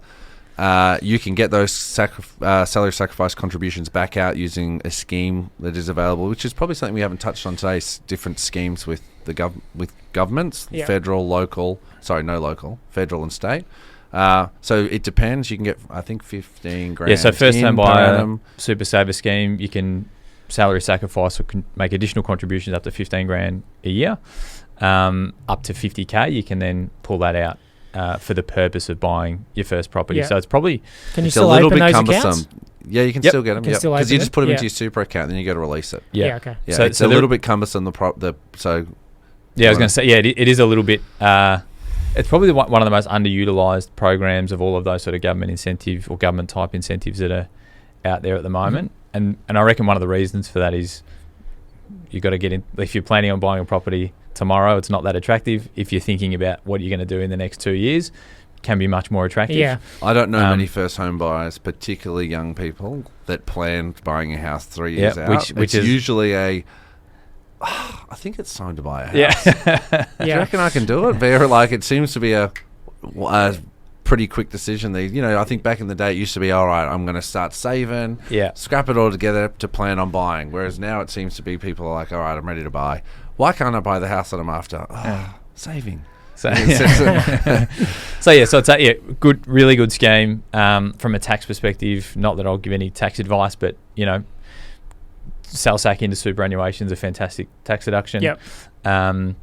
you can get those salary sacrifice contributions back out using a scheme that is available, which is probably something we haven't touched on today, different schemes with with governments, federal, local, federal and state. So it depends. You can get, I think, 15 grand. Yeah, so first home buyer, super saver scheme, you can salary sacrifice or can make additional contributions up to 15 grand a year. Up to 50K, you can then pull that out for the purpose of buying your first property. So it's probably can you still a little open bit those cumbersome. Accounts? Yeah, you can still get them. Because you just put them into your super account, then you got to release it. Yeah, okay. Yeah, so it's a little bit cumbersome. I was going to say, it is a little bit. It's probably one of the most underutilized programs of all of those sort of government incentive or government type incentives that are out there at the moment. And I reckon one of the reasons for that is you got to get in. If you're planning on buying a property tomorrow, it's not that attractive. If you're thinking about what you're going to do in the next 2 years, it can be much more attractive. Yeah. I don't know many first home buyers, particularly young people, that plan buying a house 3 years out. Which is usually I think it's time to buy a house. Yeah. Do you reckon I can do it? It seems to be a pretty quick decision. I think back in the day it used to be, all right, I'm going to start saving, scrap it all together to plan on buying. Whereas now it seems to be people are like, all right, I'm ready to buy. Why can't I buy the house that I'm after? Saving. So it's a good, really good scheme from a tax perspective. Not that I'll give any tax advice, but SALSAC into superannuation is a fantastic tax deduction. Yep. Provided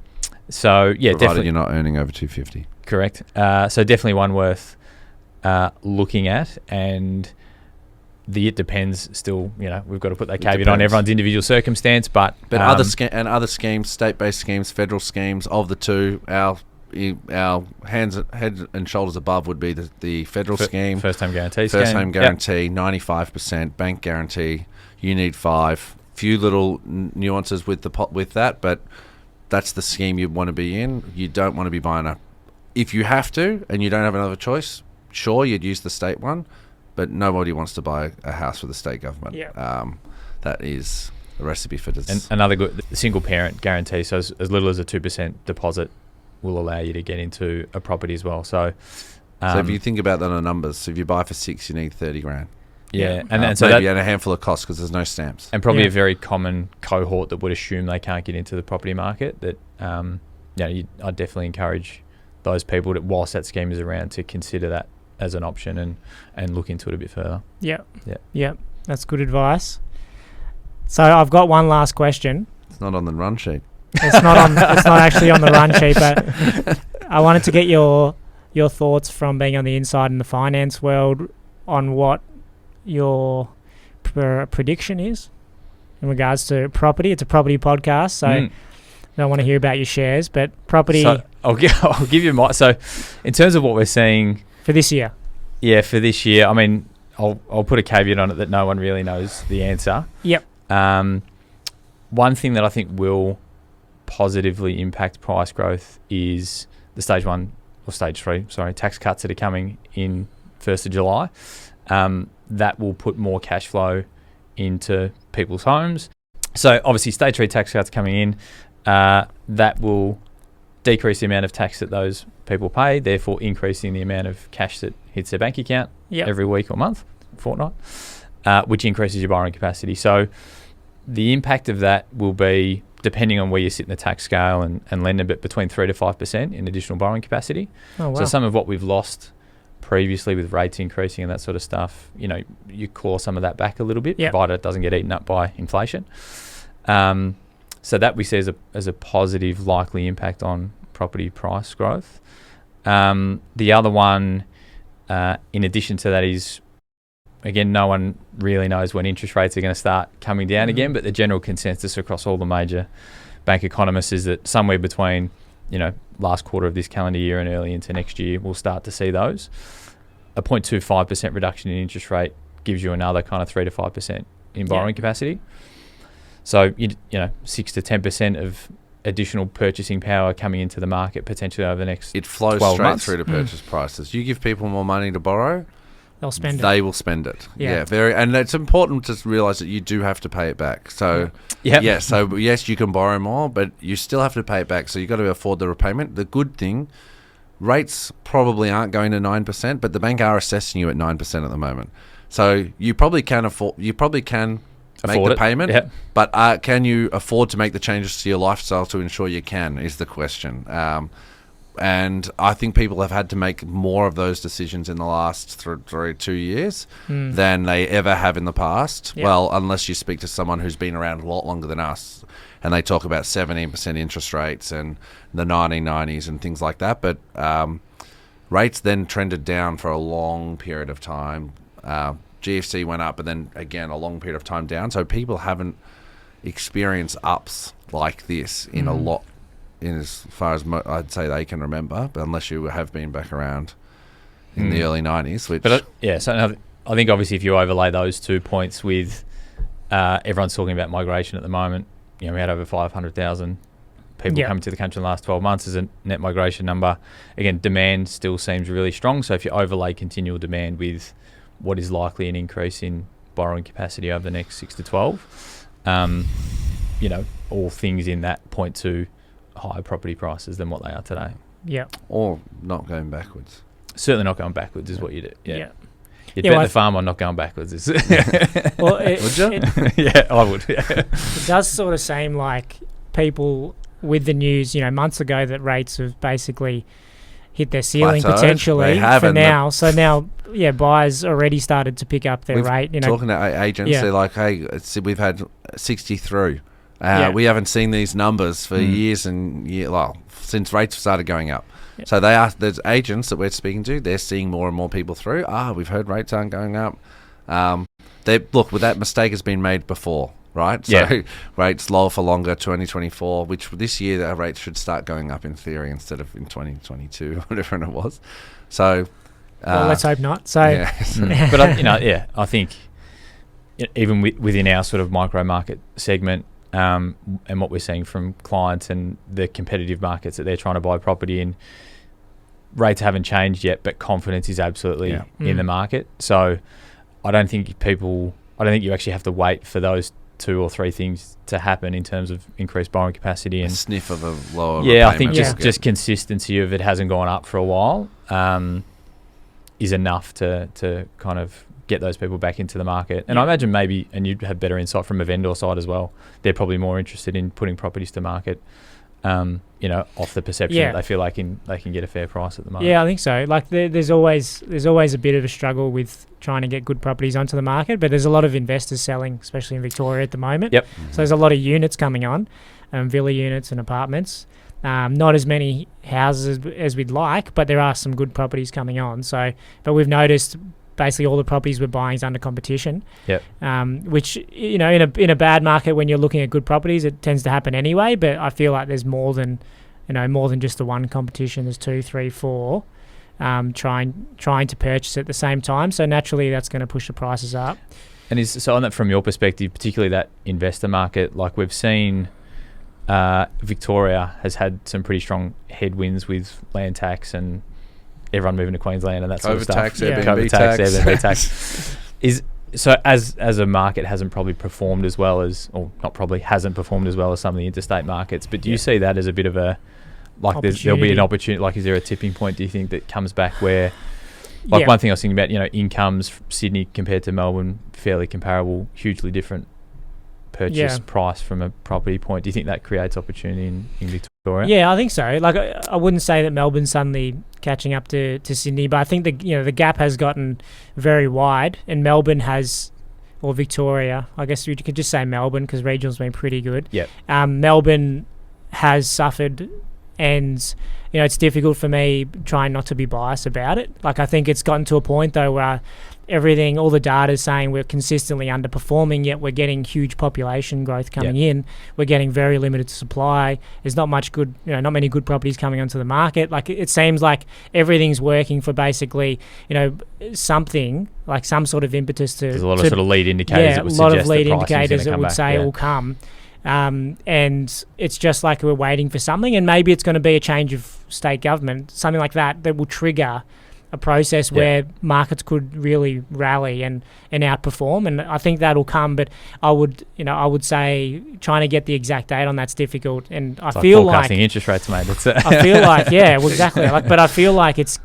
definitely you're not earning over 250. Correct. So definitely one worth looking at, and it depends. Still, we've got to put that caveat on everyone's individual circumstance, but other schemes, state-based schemes, federal schemes. Of the two, our head and shoulders above would be the federal scheme, first home guarantee, 95% bank guarantee. You need 5. Few little nuances with that, but that's the scheme you want to be in. You don't want to be buying if you have to and you don't have another choice, sure, you'd use the state one, but nobody wants to buy a house with the state government. That is a recipe for disaster. And another good single parent guarantee, so as little as a 2% deposit will allow you to get into a property as well. So if you think about that on numbers, so if you buy for 6, you need 30 grand. Yeah, and so maybe a handful of costs because there's no stamps. And probably a very common cohort that would assume they can't get into the property market. That I'd definitely encourage those people that, whilst that scheme is around, to consider that as an option and look into it a bit further. Yeah. That's good advice. So I've got one last question. It's not on the run sheet. It's not actually on the run sheet, but I wanted to get your thoughts from being on the inside in the finance world on what your prediction is in regards to property. It's a property podcast, so I don't want to hear about your shares, but property. So I'll give you my. So in terms of what we're seeing for this year. Yeah, for this year, I mean, I'll put a caveat on it that no one really knows the answer. Yep. One thing that I think will positively impact price growth is the stage 3 tax cuts that are coming in 1st of July. That will put more cash flow into people's homes. So obviously stage 3 tax cuts coming in, that will decrease the amount of tax that those people pay, therefore increasing the amount of cash that hits their bank account every week or month, fortnight, which increases your borrowing capacity. So the impact of that will be, depending on where you sit in the tax scale and lend a bit, between 3 to 5% in additional borrowing capacity. Oh, wow. So some of what we've lost previously with rates increasing and that sort of stuff, you claw some of that back a little bit, provided it doesn't get eaten up by inflation. So that we see as a positive likely impact on property price growth. The other one, in addition to that, is, again, no one really knows when interest rates are going to start coming down again, but the general consensus across all the major bank economists is that somewhere between, last quarter of this calendar year and early into next year, we'll start to see those. A 0.25% reduction in interest rate gives you another kind of 3 to 5% in borrowing capacity. So, 6 to 10% of additional purchasing power coming into the market potentially over the next 12 months. It flows straight through to purchase prices. You give people more money to borrow, they'll spend it. They will spend it. Yeah, and it's important to realise that you do have to pay it back. So, yes, you can borrow more, but you still have to pay it back. So you've got to afford the repayment. The good thing, rates probably aren't going to 9%, but the bank are assessing you at 9% at the moment. So you probably can afford. You probably can make the payment, but can you afford to make the changes to your lifestyle to ensure you can? Is the question. And I think people have had to make more of those decisions in the last 2 years than they ever have in the past. Yep. Well, unless you speak to someone who's been around a lot longer than us, and they talk about 17% interest rates and the 1990s and things like that. But rates then trended down for a long period of time. GFC went up, and then again a long period of time down. So people haven't experienced ups like this in a lot. In as far as I'd say they can remember, but unless you have been back around in the early 90s. So I think obviously if you overlay those 2 points with everyone's talking about migration at the moment, we had over 500,000 people coming to the country in the last 12 months as a net migration number. Again, demand still seems really strong. So if you overlay continual demand with what is likely an increase in borrowing capacity over the next 6 to 12, all things in that point to higher property prices than what they are today. Yeah. Or not going backwards. Certainly not going backwards is what you do. Yeah. You'd bet the farm on not going backwards. Would you? Yeah, I would. Yeah. It does sort of seem like people with the news, months ago, that rates have basically hit their ceiling potentially for now. So now, buyers already started to pick up their rate. Talking to agents, they're like, hey, we've had 60 through. We haven't seen these numbers for years and since rates started going up. Yep. So there's agents that we're speaking to, they're seeing more and more people through. We've heard rates aren't going up. That mistake has been made before, right? So rates lower for longer, 2024, which this year the rates should start going up in theory instead of in 2022 or whatever it was. So, let's hope not. So, but I think even within our sort of micro market segment, and what we're seeing from clients and the competitive markets that they're trying to buy property in, rates haven't changed yet, but confidence is absolutely in the market. So I don't think you actually have to wait for those 2 or 3 things to happen in terms of increased borrowing capacity and a sniff of a lower I think just consistency of it hasn't gone up for a while is enough to kind of get those people back into the market. And I imagine maybe, and you'd have better insight from a vendor side as well, they're probably more interested in putting properties to market, off the perception that they feel like they can get a fair price at the moment. Yeah, I think so. Like there's always a bit of a struggle with trying to get good properties onto the market, but there's a lot of investors selling, especially in Victoria at the moment. Yep. So there's a lot of units coming on, villa units and apartments. Not as many houses as we'd like, but there are some good properties coming on. So, but we've noticed basically all the properties we're buying is under competition. Yep. Which in a bad market when you're looking at good properties, it tends to happen anyway. But I feel like there's more than just the one competition. There's 2, 3, 4 trying to purchase at the same time. So naturally, that's going to push the prices up. And so on that, from your perspective, particularly that investor market, like we've seen. Victoria has had some pretty strong headwinds with land tax and everyone moving to Queensland and that sort of stuff. Airbnb tax. So as a market hasn't probably performed as well as, or not probably, hasn't performed as well as some of the interstate markets. But do you see that as a bit of a, like there'll be an opportunity, like is there a tipping point, do you think, that comes back where, like one thing I was thinking about, incomes Sydney compared to Melbourne, fairly comparable, hugely different purchase price from a property point. Do you think that creates opportunity in Victoria? Yeah, I think so. Like I wouldn't say that Melbourne's suddenly catching up to Sydney, but I think the gap has gotten very wide, and Melbourne has, or Victoria, I guess you could just say Melbourne because regional's been pretty good. Yep. Melbourne has suffered, and it's difficult for me trying not to be biased about it. Like I think it's gotten to a point though where all the data is saying we're consistently underperforming, yet we're getting huge population growth coming in. We're getting very limited supply. There's not much good, not many good properties coming onto the market. Like it seems like everything's working for basically, something like some sort of impetus to. There's a lot of sort of lead indicators. Yeah, a lot of lead indicators that would say it will come. And it's just like we're waiting for something, and maybe it's going to be a change of state government, something like that will trigger a process where markets could really rally and outperform, and I think that'll come. But I would say trying to get the exact date on that's difficult, and I feel like forecasting interest rates, mate. I feel like exactly. But I feel like it's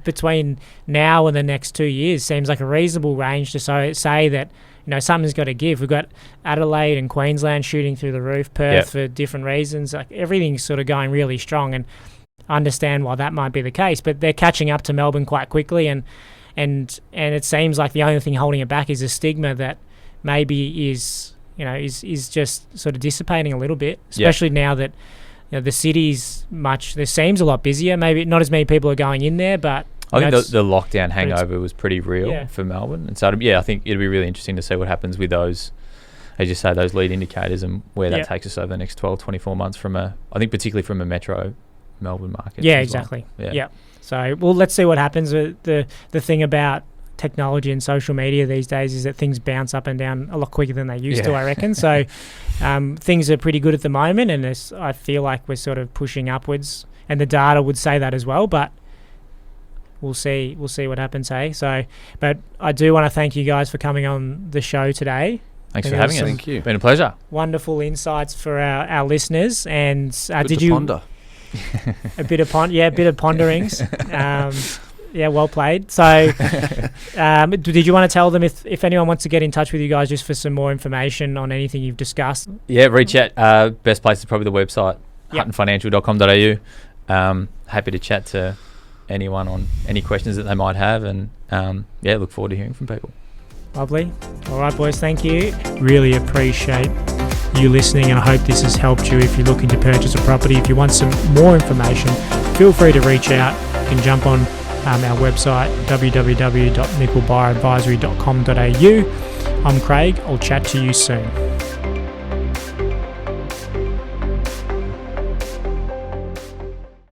between now and the next 2 years seems like a reasonable range to say that something's got to give. We've got Adelaide and Queensland shooting through the roof, Perth for different reasons. Like everything's sort of going really strong, and I understand why that might be the case, but they're catching up to Melbourne quite quickly, and it seems like the only thing holding it back is a stigma that maybe is just sort of dissipating a little bit, especially now that the city's there seems a lot busier. Maybe not as many people are going in there, but I think the lockdown hangover was pretty real for Melbourne, and so I think it'll be really interesting to see what happens with those, as you say, those lead indicators and where that takes us over the next 12, 24 months I think particularly from a metro Melbourne market. Yeah, exactly. Well. Yeah. So, let's see what happens. The thing about technology and social media these days is that things bounce up and down a lot quicker than they used to, I reckon. So, things are pretty good at the moment, and I feel like we're sort of pushing upwards, and the data would say that as well, but we'll see what happens, hey? So, but I do want to thank you guys for coming on the show today. Thanks for having us. Thank you. It's been a pleasure. Wonderful insights for our listeners, and did you ponder? a bit of ponderings. Well played. So did you want to tell them if anyone wants to get in touch with you guys just for some more information on anything you've discussed? Reach out. Best place is probably the website, huttonfinancial.com.au. Happy to chat to anyone on any questions that they might have, and look forward to hearing from people. Lovely. All right, boys, thank you. Really appreciate you listening, and I hope this has helped you if you're looking to purchase a property. If you want some more information, feel free to reach out. You can jump on our website, www.nickelbuyeradvisory.com.au. I'm Craig. I'll chat to you soon.